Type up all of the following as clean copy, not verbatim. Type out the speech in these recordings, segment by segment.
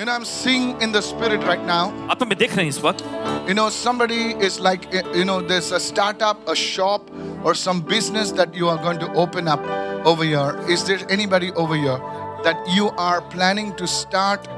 You know, I'm seeing in the spirit right now. आप में देख रहे हैं इस वक्त You know, somebody is like, you know, there's a startup, a shop, or some business that you are going to open up over here. Is there anybody over here that you are planning to start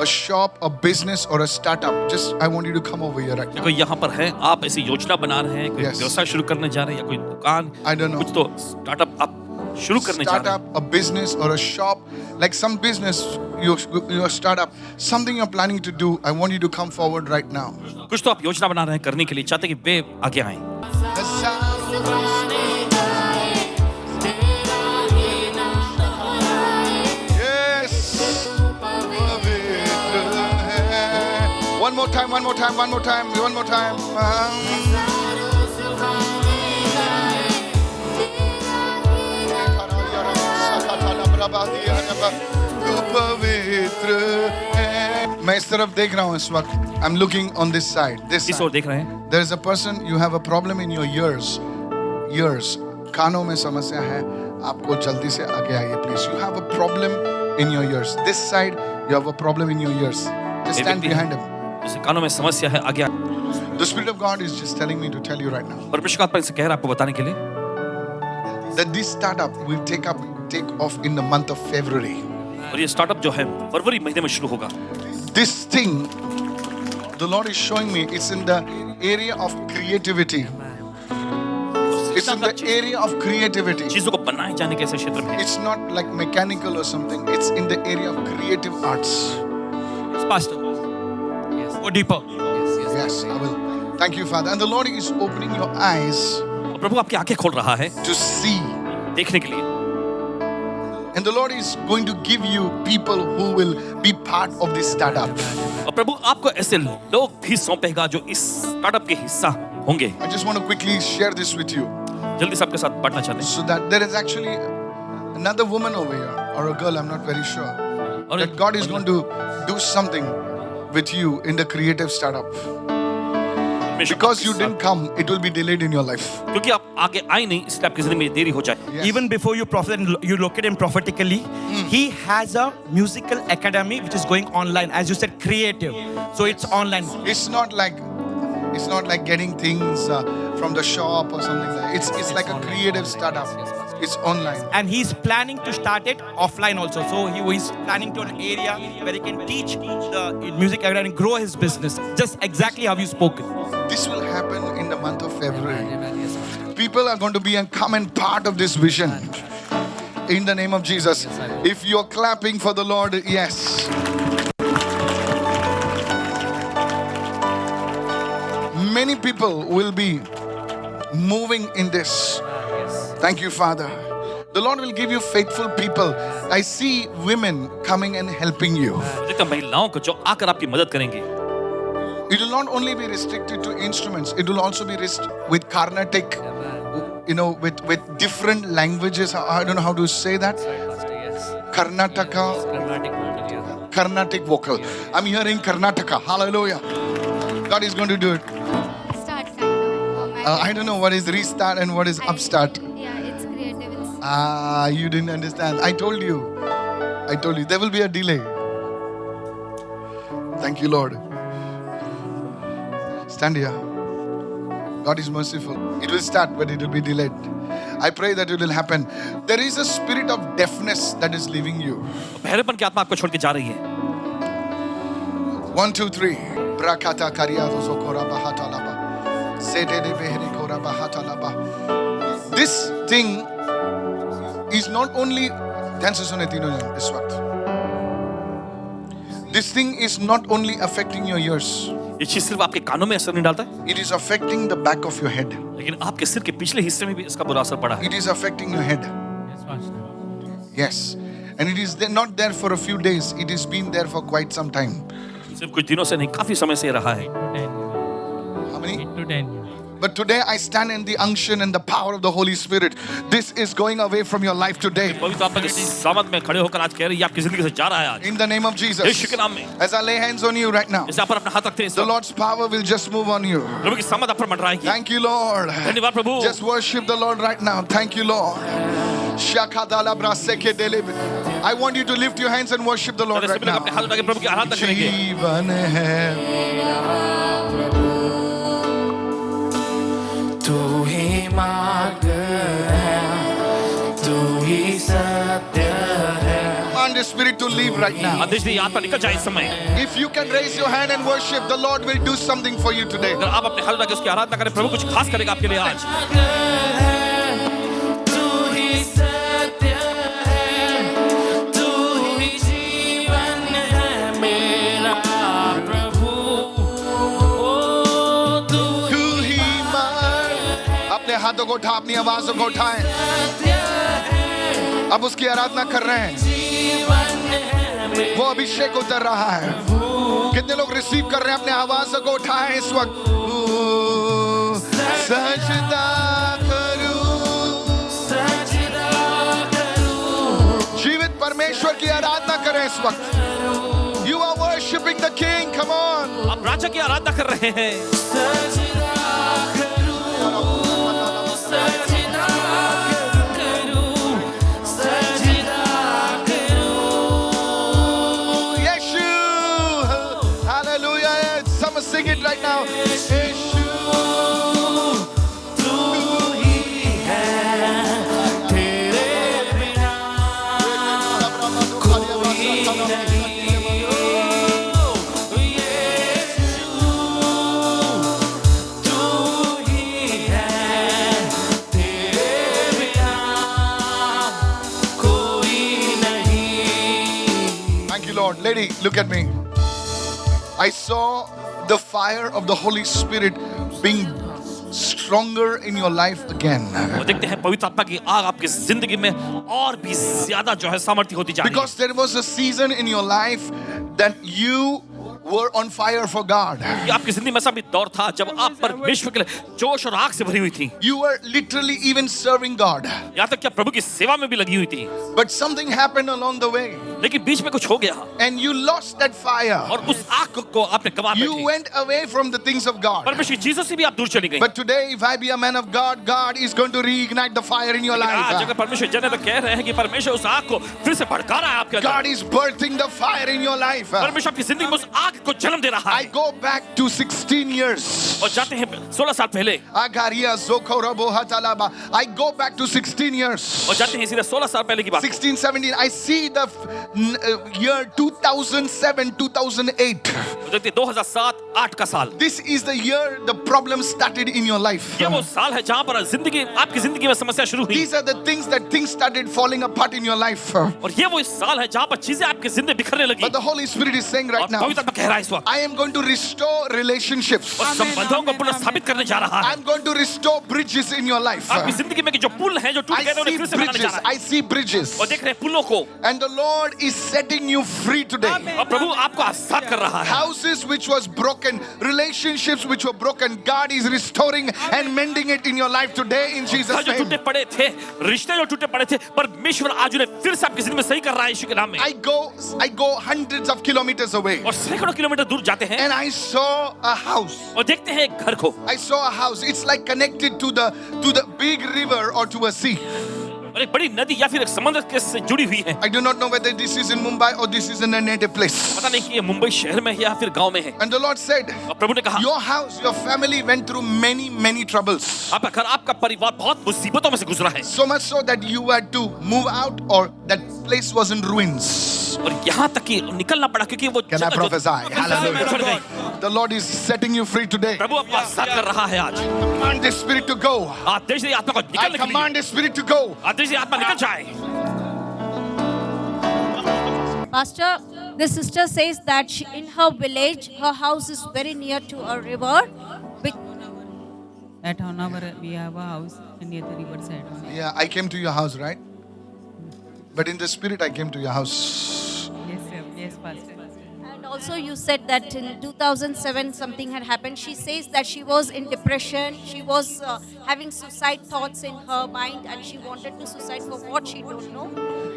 a shop, a business, or a startup? Just, I want you to come over here right now. कोई यहाँ पर है, आप ऐसी योजना बना रहे हैं, कोई Yes. व्यवसाय शुरू करने जा रहे हैं या कोई दुकान, I don't know. कुछ तो स्टार्टअप आप शुरू करने जा रहे हैं. Startup, a business, or a shop, like some business, your startup, something you're planning to do. I want you to come forward right now. कुछ तो आप योजना बना रहे हैं करने के लिए, चाहते हैं कि वे आगे आएं. One more time, one more time, one more time, one more time. मैं इस तरफ देख रहा हूँ इस वक्त. I'm looking on this side. This इस ओर देख रहे हैं. There is a person, you have a problem in your ears. कानों में समस्या है. आपको जल्दी से आगे आइए, please. You have a problem in your ears. This side, you have a problem in your ears. Just stand behind him. जैसे कानों में समस्या है, आगे. The Spirit of God is just telling me to tell you right now परमेश्वर का आत्मा इसे कह रहा है आपको बताने के लिए that this startup will take off in the month of February. और ये स्टार्टअप जो है फरवरी महीने में शुरू होगा. This thing, the Lord is showing me, it's in the area of creativity. It's in the area of creativity. चीजों को बनाए जाने के ऐसे क्षेत्र में. It's not like mechanical or something. It's in the area of creative arts. Pastor, go deeper. Yes, I will. Thank you, Father. And the Lord is opening your eyes प्रभु आपकी आंखें खोल रहा है to see. देखने के लिए. And the Lord is going to give you people who will be part of this startup. और प्रभु आपको ऐसे लोग भी सौंपेगा जो इस स्टार्टअप के हिस्सा होंगे. I just want to quickly share this with you. जल्दी से आपके साथ बांटना चाहते हैं. So that there is actually another woman over here, or a girl, I'm not very sure. और That God is going to do something with you in the creative startup. Because you didn't come, it will be delayed in your life. क्योंकि आप आगे आए नहीं, इसलिए आपकी जिंदगी में देरी हो जाए. Yes. Even before you prophet, you locate him prophetically. He has a musical academy which is going online, as you said, creative. So it's online. It's not like getting things from the shop or something like that. It's like a creative startup. It's online. And he's planning to start it offline also. So he's planning to an area where he can teach the music academy and grow his business. Just exactly how you spoke. This will happen in the month of February. People are going to be a common part of this vision. In the name of Jesus. If you're clapping for the Lord, yes. Many people will be moving in this. Thank you, Father. The Lord will give you faithful people. I see women coming and helping you. देखता महिलाओं को जो आकर आपकी मदद करेंगे. It will not only be restricted to instruments, it will also be with Carnatic, you know, with different languages. I don't know how to say that. Carnatic vocal. I'm hearing Karnataka. Hallelujah. God is going to do it. I don't know what is restart and what is upstart. Yeah, it's creative. You didn't understand. I told you. There will be a delay. Thank you, Lord. Stand here. God is merciful. It will start, but it will be delayed. I pray that it will happen. There is a spirit of deafness that is leaving you. बहरेपन की आत्मा आपको छोड़ के जा रही है. 1, 2, 3. Brakata kariyato zokora bahatalaba. Sete de behri kora bahatalaba. This thing is not only this thing is not only affecting your ears. ये चीज सिर्फ आपके कानों में असर नहीं डालता है, It is affecting the back of your head. लेकिन आपके सिर के पिछले हिस्से में भी इसका बुरा असर पड़ा है. It is affecting your head. Yes. And it is not there for a few days. It has been there for quite some time. सिर्फ कुछ दिनों से नहीं, काफी समय से रहा है. How many? 8 to 10 years. But today I stand in the unction and the power of the Holy Spirit. This is going away from your life today. पवित्र आत्मा के सामत में खड़े होकर आज कह रही है आपकी जिंदगी से जा रहा है आज. In the name of Jesus. यीशु के नाम में. As I lay hands on you right now, जैसे आप पर अपना हाथ रखते हैं इस the वक्त, Lord's power will just move on you. प्रभु की सामत आप पर मंडराएगी. Thank you, Lord. धन्यवाद प्रभु. Just worship the Lord right now. Thank you, Lord. Shakadala braseke delebe. I want you to lift your hands and worship the Lord सभी right लोग अपने हाथ now. उठा के प्रभु की आराधना करेंगे. जीवन है तू ही मार्ग है, तू ही सत्य है. command the spirit to leave right now. आदेश दिए आत्मा निकल जाए इस समय. If you can raise your hand and worship, the Lord will do something for you today. अगर आप अपने हाथ उठा के उसकी आराधना करें, प्रभु कुछ खास करेगा आपके लिए आज. तू ही सत्य है, तू ही जीवन है मेरा प्रभु. ओ तू तू ही मान. अपने हाथों को उठा, अपनी आवाजों को उठाएं. अब उसकी आराधना कर रहे हैं. वो अभिषेक उतर रहा है. कितने लोग रिसीव कर रहे हैं? अपने आवाजों को उठाएं इस वक्त. सजदा करूं, जीवित परमेश्वर की आराधना करें इस वक्त. You are worshiping the King. Come on. आप राजा की आराधना कर रहे हैं. Sing it right now. Yeshu, तू ही है, तेरे बिना कोई नहीं. यीशु, तू ही है, तेरे बिना कोई नहीं. Thank you, Lord. Lady, look at me. I saw the fire of the Holy Spirit being stronger in your life again. वो देखते हैं पवित्र आत्मा की आग आपकी जिंदगी में और भी ज्यादा जो है सामर्थ्य होती जा रही है. Because there was a season in your life that you were on fire for God. ये आपकी जिंदगी में ऐसा भी दौर था जब आप परमेश्वर के लिए जोश और आग से भरी हुई थी. You were literally even serving God. यहाँ तक कि आप प्रभु की सेवा में भी लगी हुई थी. But something happened along the way. लेकिन बीच में कुछ हो गया And you lost that fire. और उस आग को आपने गवा You बैठे. went away from the things of God. परमेश्वर की चीजों से भी आप दूर चली गई. But today, if I be a man of God, God is going to reignite the fire in your आज life. अगर परमेश्वर जन तो कह रहे हैं कि परमेश्वर उस आग को फिर से भड़का रहा है आपके अंदर. God is birthing the fire in your life. परमेश्वर आपकी जिंदगी में उस आग को जन्म दे रहा I है. go back to 16 years. और जाते हैं 16 साल पहले. Agaria Zokorabo Hatalaba. I go back to 16 years. और जाते हैं सीधे 16 साल पहले की बात. 16, 17. I see the year 2007, 2008. देखते 2007-8 का साल. This is the year the problem started in your life. ये वो साल है जहां पर जिंदगी आपकी जिंदगी में समस्या शुरू हुई. These are the things that things started falling apart in your life. और ये वो साल है जहां पर चीजें आपकी जिंदगी बिखरने लगी. But the Holy Spirit is saying right और now, पवित्र आत्मा कह रहा है इस वक्त. I am going to restore relationships. और संबंधों को पुनः स्थापित करने जा रहा है. I'm going to restore bridges in your life. आपकी जिंदगी में कि जो पुल हैं जो टूट I गए उन्हें see फिर से बनाने जा bridges. रहा है. I see bridges. और देख रहे हैं पुलों को. And the Lord is setting you free today. और प्रभु आपको आजाद कर रहा है. Houses which was broken, relationships which were broken, God is restoring and mending it in your life today in घर Jesus' जो name. टूटे पड़े थे, रिश्ते जो टूटे पड़े थे, परमेश्वर आज उन्हें फिर से आपकी जिंदगी में सही कर रहा है यीशु के नाम में. I go hundreds of kilometers away और सैकड़ों किलोमीटर दूर जाते हैं and I saw a house. और देखते हैं एक घर को. I saw a house. It's like connected to the big river or to a sea. और एक बड़ी नदी या फिर एक समुद्र के से जुड़ी हुई है. I do not know whether this is in Mumbai or this is in a native place. पता नहीं कि ये मुंबई शहर में है या फिर गांव में है. And the Lord said, और प्रभु ने कहा, your house, your family went through many troubles. आपका घर, आपका परिवार बहुत मुसीबतों में से गुजरा है. So much so that you had to move out or that place was in ruins. और यहाँ तक कि निकलना पड़ा क्योंकि वो Can I जगह prophesy? जो Hallelujah. चढ़ गई. The Lord is setting you free today. प्रभु आपको आजाद कर रहा है आज. Command the spirit to go. आदेश दे आत्मा को I निकलने के लिए. command the spirit to go. आदेश दे आत्मा निकल जाए. Pastor, the sister says that in her village, her house is very near to a river. Which, At Hanover, we have a house near the riverside. Yeah, I came to your house, right? But in the spirit, I came to your house. Yes, sir. Yes, Pastor. and also you said that in 2007 something had happened. She says that she was in depression. She was having suicide thoughts in her mind and she wanted to suicide for what she don't know.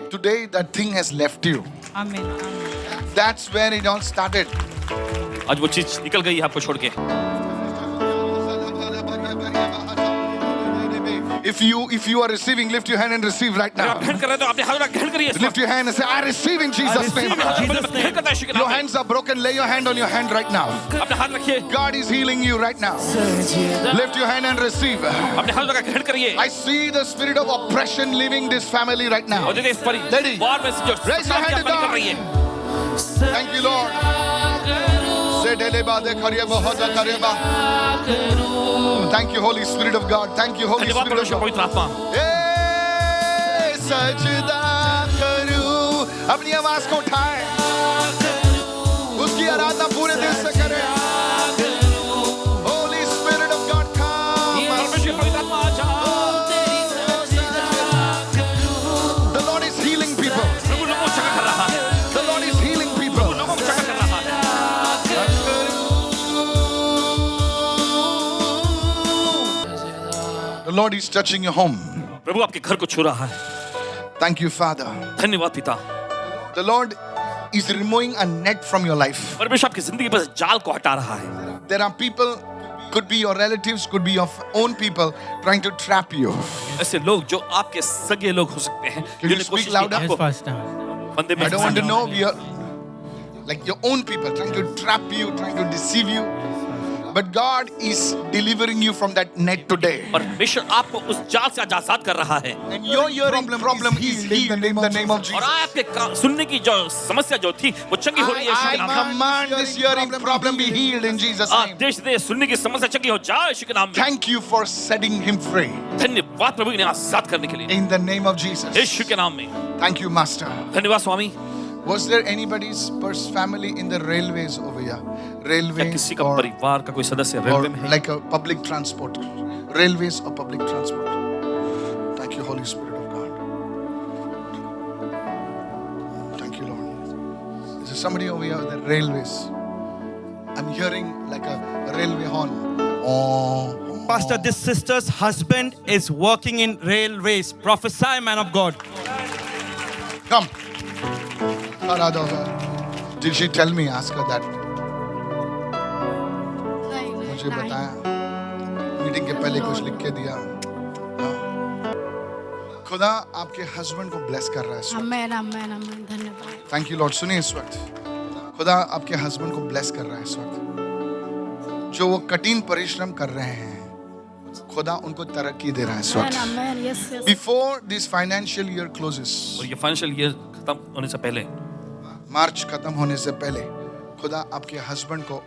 Today, that thing has left you. Amen. Amen. That's where it all started. आज वो चीज निकल गई है आपको छोड़ के. If you are receiving, lift your hand and receive right अगर now. आप ग्रहण कर रहे हैं तो अपने हाथों का ग्रहण करिए इस Lift your hand and say, I receive in Jesus' name. ग्रहण करता है यीशु के Your नाम में। hands are broken. Lay your hand on your hand right now. अपने हाथ रखिए, God is healing you right now. Lift your hand and receive. अपने हाथों का ग्रहण करिए। I see the spirit of oppression leaving this family right now. और देखिए इस Lady, परिवार में से जो raise your hand to निकल God. रही है। Thank you, Lord. Thank you, Holy Spirit of God. Thank you, Holy धन्यवाद Spirit of परमेश्वर God. पवित्र आत्मा। ए, सजदा करूं, अपनी आवाज को उठाएं, उसकी आराधना पूरे दिल से करें। Holy Spirit of God, come. परमेश्वर पवित्र आत्मा आ जाओ। The Lord is healing people. प्रभु लोगों को चंगा कर रहा है। The Lord is healing people. लोगों को चंगा कर रहा है। The Lord is touching your home. प्रभु आपके घर को छू रहा है। Thank you, Father. धन्यवाद पिता। The Lord is removing a net from your life. परमेश्वर आपकी जिंदगी पर जाल को हटा रहा है। There are people, could be your relatives, could be your own people, trying to trap you. ऐसे लोग जो आपके सगे लोग हो सकते हैं, you जिन्होंने speak कोशिश louder? की Yes, आपको Pastor. फंदे में I don't want to फंसाने। know. We are like your own people, trying to trap you, trying to deceive you. But God is delivering you from that net today. परमेश्वर आपको उस जाल से आजाद कर रहा है। And your hearing problem is healed in the name of और Jesus. आपके सुनने की जो समस्या जो थी वो चंगी हो रही है यीशु I के नाम में। command this hearing problem be healed in Jesus' name. आदेश दे सुनने की समस्या चंगी हो जाए यीशु के नाम में। Thank you for setting him free धन्यवाद प्रभु इन्हें आजाद करने के लिए in the name of Jesus. यीशु के नाम में। Thank you, Master. धन्यवाद स्वामी। Was there anybody's family in the railways over here? क्या Railways किसी का or, परिवार का कोई सदस्य or रेलवे में है? like a public transport? Railways or public transport? Thank you, Holy Spirit of God. Thank you, Lord. Is there somebody over here the railways? I'm hearing like a railway horn. Oh. Pastor, this sister's husband is working in railways. Prophesy, man of God. Come. Did she tell me? Ask her that. मुझे बताया meeting के पहले कुछ लिख के दिया। खुदा आपके हस्बैंड को ब्लेस कर रहा है इस वक्त। आमेन आमेन आमेन धन्यवाद थैंक यू लॉर्ड। सुनिए इस वक्त खुदा आपके हस्बैंड को ब्लेस कर रहा है इस वक्त। जो वो कठिन परिश्रम कर रहे हैं खुदा उनको तरक्की दे रहा है इस आमेन वक्त। Amen yes yes before this financial year closes, और ये फाइनेंशियल ईयर खत्म होने से पहले मार्च खत्म होने से पहले खुदा आपके हस्बैंड को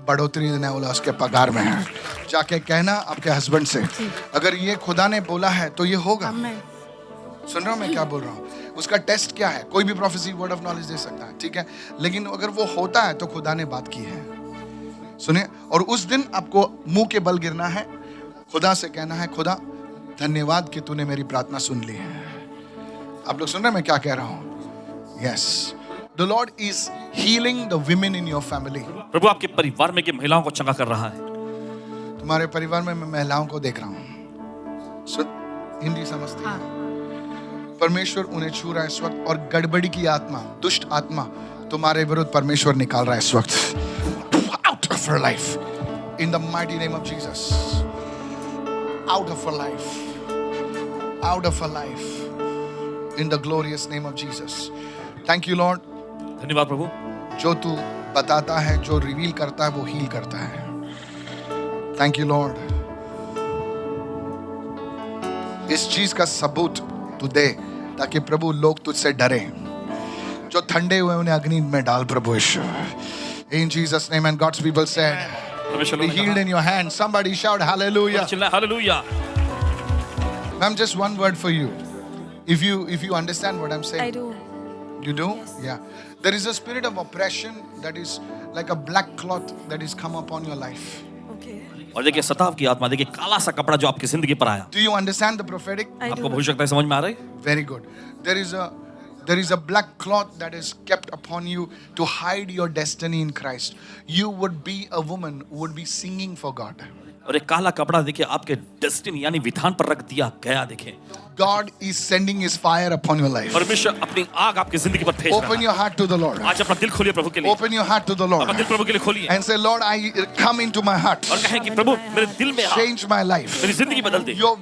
बढ़ोतरी देने वाला उसके पगार में है। जाके कहना आपके हस्बैंड से, अगर ये खुदा ने बोला है तो ये होगा। आमेन सुन रहा हूँ मैं क्या बोल रहा हूँ? उसका टेस्ट क्या है? कोई भी प्रोफेसी वर्ड ऑफ नॉलेज दे सकता है, ठीक है, लेकिन अगर वो होता है तो खुदा ने बात की है। सुनिए, और उस दिन आपको मुंह के बल गिरना है, खुदा से कहना है, खुदा धन्यवाद कि तूने मेरी प्रार्थना सुन ली है। आप लोग सुन रहे हैं मैं क्या कह रहा हूँ? Yes, the lord is healing the women in your family. प्रभु आपके परिवार में की महिलाओं को चंगा कर रहा है। तुम्हारे परिवार में मैं महिलाओं को देख रहा हूँ। हिंदी समझती है? परमेश्वर उन्हें छू रहा है इस वक्त, और गड़बड़ी की आत्मा, दुष्ट आत्मा तुम्हारे विरुद्ध परमेश्वर निकाल रहा है इस वक्त। Out of her life in the mighty name of Jesus. Out of her life, out of her life in the glorious name of Jesus. Thank you Lord. धन्यवाद प्रभु। जो तू बताता है, जो रिवील करता है, वो हील करता है। Thank you Lord. इस चीज का सबूत तू दे ताकि प्रभु लोग तुझसे डरे। जो ठंडे हुए उन्हें अग्नि में डाल प्रभु यीशु। In Jesus name, and God's people said, परमेश्वर be ने healed in your hand. Somebody shout hallelujah. चिल्लाए hallelujah. Ma'am, just one word for you. If you understand what I'm saying. I do You do? Yeah. There is a spirit of oppression that is like a black cloth that is come upon your life. okay और देखिए सताव की आत्मा, देखिए काला सा कपड़ा जो आपकी जिंदगी पर आया। Do you understand the prophetic? I आपको do भविष्य का समझ में आ रहा है? Very good. There is a black cloth that is kept upon you to hide your destiny in Christ. You would be a woman who would be singing for God. और एक काला कपड़ा देखिए आपके डेस्टिनी यानी विधान पर रख दिया गया। देखिए God is sending His fire upon your life. परमेश्वर अपनी आग आपकी जिंदगी पर भेज रहा Open है। your heart to the Lord. आज अपना दिल खोलिए प्रभु के लिए। Open your heart to the Lord. अपना दिल प्रभु के लिए खोलिए And say, Lord, I come into my heart. और कहें कि प्रभु मेरे दिल में आ, Change my life. मेरी जिंदगी बदल दे। Your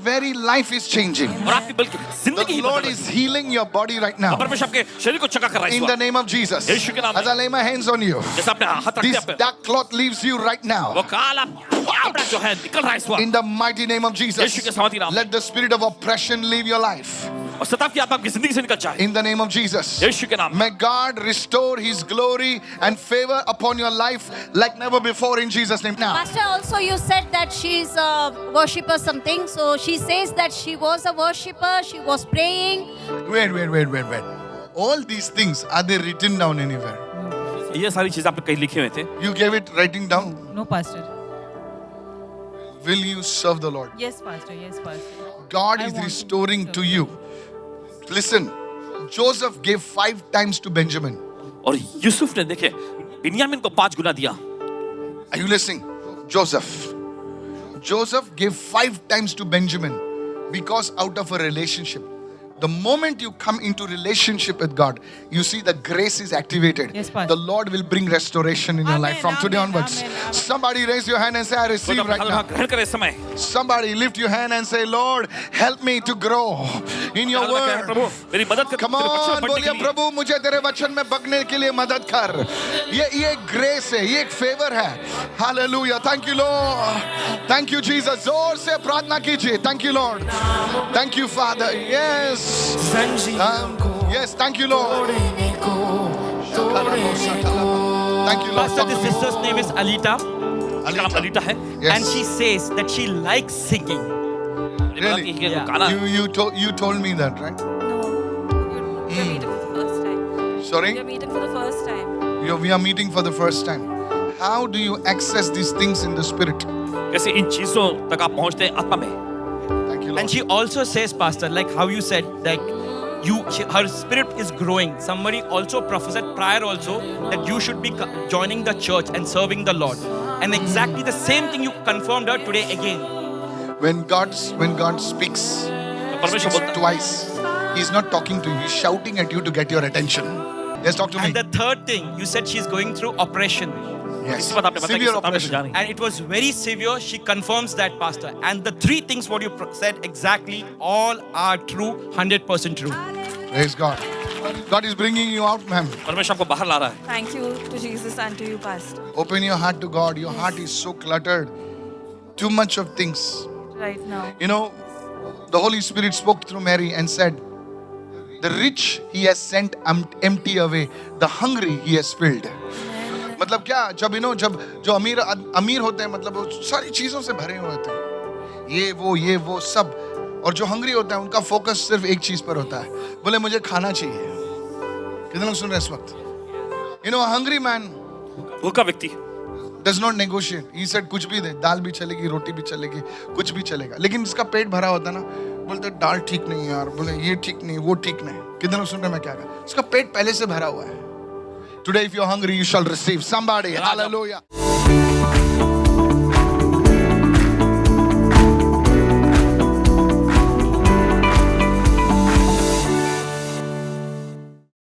very life is changing. और आपकी बल्कि जिंदगी The ही Lord बदल is healing your body right और now. परमेश्वर आपके शरीर को चका कर रहा है इस In the वक्त। name of Jesus. यीशु के नाम As में I lay my hands on you, जैसे आपने हाथ रख दिया this पे dark cloth leaves you right वो now. काला कपड़ा जो है निकल रहा है इस वक्त। In the mighty name of Yeshu Jesus. के सामर्थी नाम में। Let the spirit of oppression leave your life. और सताव की आत्मा आपकी जिंदगी से निकल जाए In the name of Jesus. यीशु के नाम में। May God restore His glory and favor upon your life like never before in Jesus' name. Now, Pastor, also you said that she's a worshipper something. So she says that she was a worshipper, she was praying. wait. All these things, are they written down anywhere? ये सारी चीजें आपने कहीं लिखे हुए थे। You gave it writing down. No, Pastor. Will you serve the Lord? Yes, Pastor. Yes, Pastor. God I is want to restoring serve to the you. Listen, Joseph gave 5 times to Benjamin. और यूसुफ ने देखे बिन्यामीन को 5 गुना दिया। Are you listening? Joseph gave 5 times to Benjamin because out of a relationship. The moment you come into relationship with God, you see the grace is activated. Yes, Pastor. The Lord will bring restoration in your Amen, life from today amen, onwards. amen. Somebody raise your hand and say, I receive तो right now. ग्रहण करें इस समय। Somebody lift your hand and say, Lord, help me to grow in your word. प्रभु मेरी मदद कर Come तेरे वचन on, में बढ़ने बोलिए के लिए। प्रभु मुझे तेरे वचन में बढ़ने के लिए मदद कर। ये ग्रेस है, ये एक फेवर है। Hallelujah, thank you Lord, thank you Jesus. जोर से प्रार्थना कीजिए। Thank you Lord, thank you father. Yes yes, thank you Lord, thank you Pastor, this Lord. sister's name is Alita, इसका नाम अलीटा है। and she says that she likes singing. Really? Yeah. काला You told me that, right? No, we're meeting for the first time. Sorry? We're meeting for the first time. We are meeting for the first time. How do you access these things in the spirit? कैसे इन चीजों तक आप पहुंचते हैं आत्मा में। Thank you, Lord. And she also says, Pastor, like how you said, like her spirit is growing. Somebody also prophesied prior also that you should be joining the church and serving the Lord. And exactly the same thing you confirmed her today again. When God speaks, परमेश्वर बोलता है। twice, He's not talking to you, He's shouting at you to get your attention. Yes, talk to me. And the third thing, you said she's going through oppression. Yes, इसी बात आपने बताया कि severe सताव में से जा oppression. रही है। And it was very severe. She confirms that, Pastor. And the 3 things what you said exactly, all are true, 100% true. Praise God. God is bringing you out, ma'am. परमेश्वर आपको बाहर ला रहा है। Thank you to Jesus and to you, Pastor. Open your heart to God. Your heart is so cluttered. Too much of things. Right now. You know, the Holy Spirit spoke through Mary and said, the rich He has sent empty away. The hungry He has filled. मतलब क्या, जब जब जो अमीर होते हैं, मतलब वो सारी चीजों से भरे हुए थे, ये वो सब, और जो हंग्री होता है उनका फोकस सिर्फ एक चीज पर होता है, बोले मुझे खाना चाहिए। कितने लोग सुन रहे हैं इस वक्त? हंग्री मैन भूखा व्यक्ति does not negotiate. He said कुछ भी दे, दाल भी चलेगी, रोटी भी चलेगी, कुछ भी चलेगा। लेकिन जिसका पेट भरा होता है ना, बोलते दाल ठीक नहीं यार, बोले ये ठीक नहीं, वो ठीक नहीं। कितने लोग सुन रहे हैं मैं क्या कहा? उसका पेट पहले से भरा हुआ है। Today if you're hungry, you shall receive. Somebody, hallelujah.